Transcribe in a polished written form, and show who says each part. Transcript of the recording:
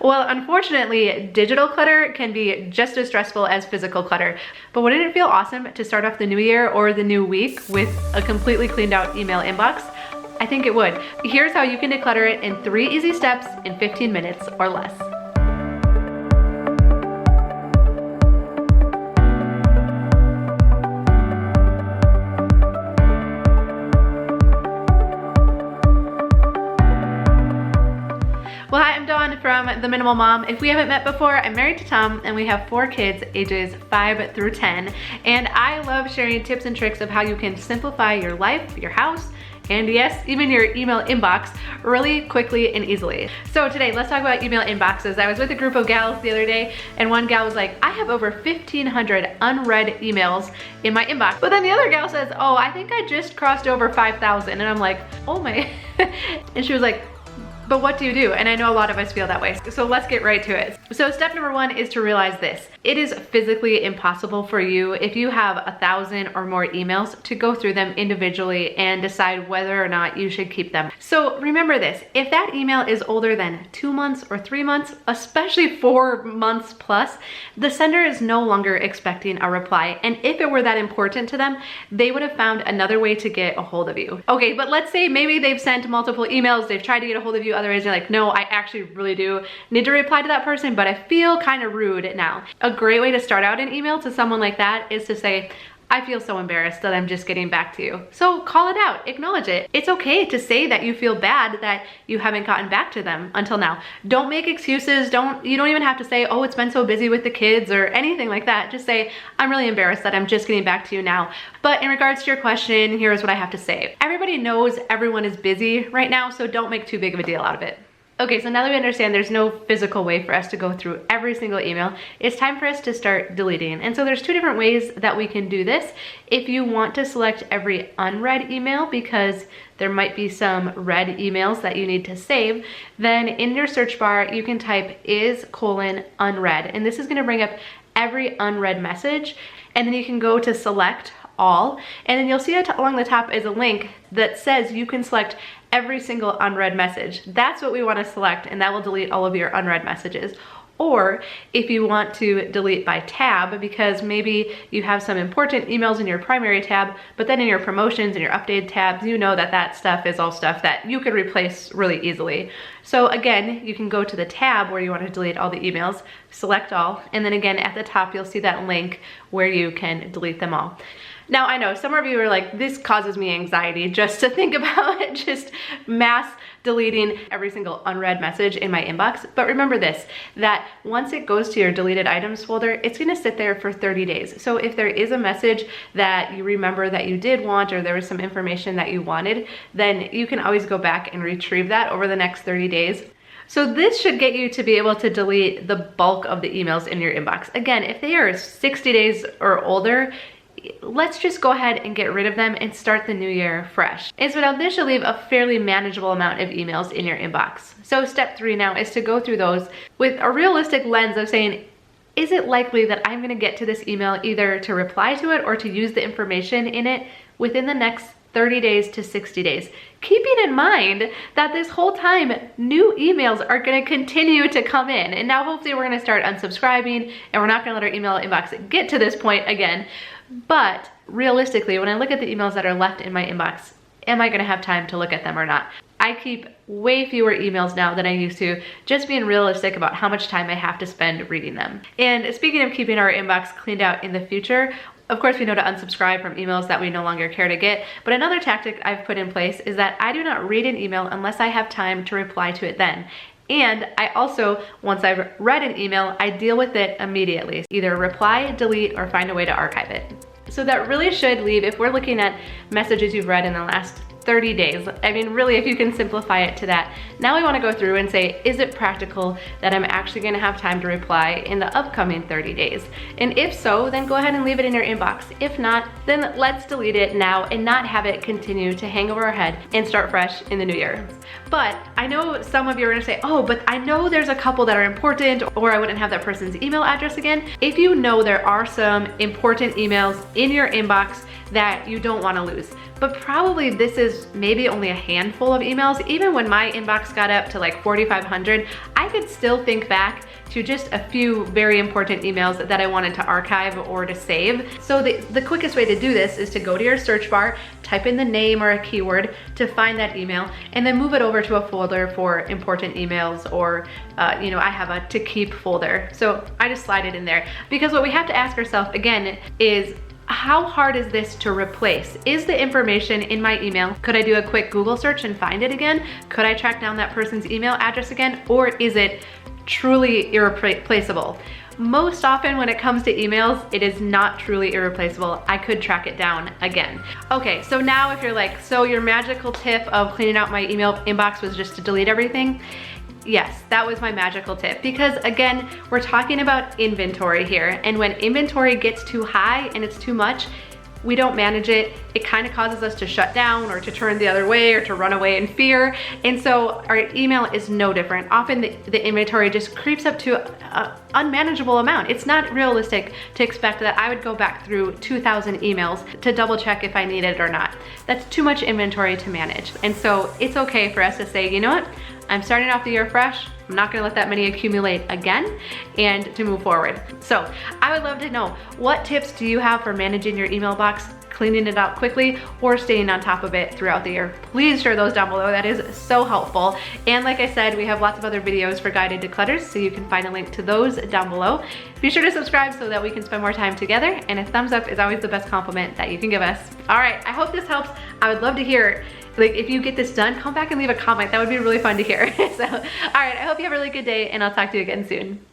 Speaker 1: Well, unfortunately, digital clutter can be just as stressful as physical clutter. But wouldn't it feel awesome to start off the new year or the new week with a completely cleaned out email inbox? I think it would. Here's how you can declutter it in 3 easy steps in 15 minutes or less. Well, hi, I'm Dawn from The Minimal Mom. If we haven't met before, I'm married to Tom and we have 4 kids ages 5 through 10. And I love sharing tips and tricks of how you can simplify your life, your house, and yes, even your email inbox really quickly and easily. So today, let's talk about email inboxes. I was with a group of gals the other day and one gal was like, I have over 1,500 unread emails in my inbox. But then the other gal says, oh, I think I just crossed over 5,000. And I'm like, oh my. And she was like, but what do you do? And I know a lot of us feel that way. So let's get right to it. So step number 1 is to realize this. It is physically impossible for you, if you have 1,000 or more emails, to go through them individually and decide whether or not you should keep them. So remember this, if that email is older than 2 months or 3 months, especially 4 months plus, the sender is no longer expecting a reply. And if it were that important to them, they would have found another way to get a hold of you. Okay, but let's say maybe they've sent multiple emails, they've tried to get a hold of you, otherwise you're like, no, I actually really do need to reply to that person, but I feel kind of rude now. A great way to start out an email to someone like that is to say, I feel so embarrassed that I'm just getting back to you. So call it out, acknowledge it. It's okay to say that you feel bad that you haven't gotten back to them until now. Don't make excuses. You don't even have to say, oh, it's been so busy with the kids or anything like that. Just say, I'm really embarrassed that I'm just getting back to you now. But in regards to your question, here's what I have to say. Everybody knows everyone is busy right now, so don't make too big of a deal out of it. Okay, so now that we understand there's no physical way for us to go through every single email, it's time for us to start deleting. And so there's 2 different ways that we can do this. If you want to select every unread email because there might be some read emails that you need to save, then in your search bar, you can type is:unread. And this is gonna bring up every unread message. And then you can go to select all, and then you'll see along the top is a link that says you can select every single unread message. That's what we want to select, and that will delete all of your unread messages. Or if you want to delete by tab, because maybe you have some important emails in your primary tab, but then in your promotions and your updated tabs, you know that that stuff is all stuff that you could replace really easily. So again, you can go to the tab where you want to delete all the emails, select all, and then again at the top you'll see that link where you can delete them all. Now I know some of you are like, this causes me anxiety just to think about just mass deleting every single unread message in my inbox. But remember this, that once it goes to your deleted items folder, it's gonna sit there for 30 days. So if there is a message that you remember that you did want, or there was some information that you wanted, then you can always go back and retrieve that over the next 30 days. So this should get you to be able to delete the bulk of the emails in your inbox. Again, if they are 60 days or older, let's just go ahead and get rid of them and start the new year fresh. And so now this should leave a fairly manageable amount of emails in your inbox. So step 3 now is to go through those with a realistic lens of saying, is it likely that I'm gonna get to this email either to reply to it or to use the information in it within the next 30 days to 60 days. Keeping in mind that this whole time, new emails are gonna continue to come in. And now hopefully we're gonna start unsubscribing and we're not gonna let our email inbox get to this point again. But realistically, when I look at the emails that are left in my inbox, am I gonna have time to look at them or not? I keep way fewer emails now than I used to, just being realistic about how much time I have to spend reading them. And speaking of keeping our inbox cleaned out in the future, of course we know to unsubscribe from emails that we no longer care to get, but another tactic I've put in place is that I do not read an email unless I have time to reply to it then. And I also, once I've read an email, I deal with it immediately. Either reply, delete, or find a way to archive it. So that really should leave, if we're looking at messages you've read in the last 30 days. I mean, really, if you can simplify it to that. Now we want to go through and say, is it practical that I'm actually going to have time to reply in the upcoming 30 days? And if so, then go ahead and leave it in your inbox. If not, then let's delete it now and not have it continue to hang over our head and start fresh in the new year. But I know some of you are going to say, oh, but I know there's a couple that are important, or I wouldn't have that person's email address again. If you know there are some important emails in your inbox that you don't want to lose. But probably this is maybe only a handful of emails. Even when my inbox got up to like 4,500, I could still think back to just a few very important emails that I wanted to archive or to save. So the quickest way to do this is to go to your search bar, type in the name or a keyword to find that email, and then move it over to a folder for important emails, or you know, I have a to keep folder. So I just slide it in there, because what we have to ask ourselves again is, how hard is this to replace? Is the information in my email, could I do a quick Google search and find it again? Could I track down that person's email address again? Or is it truly irreplaceable? Most often when it comes to emails, it is not truly irreplaceable. I could track it down again. Okay, so now if you're like, so your magical tip of cleaning out my email inbox was just to delete everything? Yes, that was my magical tip, because again, we're talking about inventory here, and when inventory gets too high and it's too much, we don't manage it, it kind of causes us to shut down or to turn the other way or to run away in fear. And so our email is no different. Often the inventory just creeps up to an unmanageable amount. It's not realistic to expect that I would go back through 2,000 emails to double check if I need it or not. That's too much inventory to manage. And so it's okay for us to say, you know what? I'm starting off the year fresh. I'm not gonna let that many accumulate again, and to move forward. So I would love to know, what tips do you have for managing your email box, cleaning it out quickly, or staying on top of it throughout the year? Please share those down below. That is so helpful. And like I said, we have lots of other videos for guided declutters, so you can find a link to those down below. Be sure to subscribe so that we can spend more time together, and a thumbs up is always the best compliment that you can give us. All right, I hope this helps. I would love to hear, like, if you get this done, come back and leave a comment. That would be really fun to hear. So, all right, I hope you have a really good day, and I'll talk to you again soon.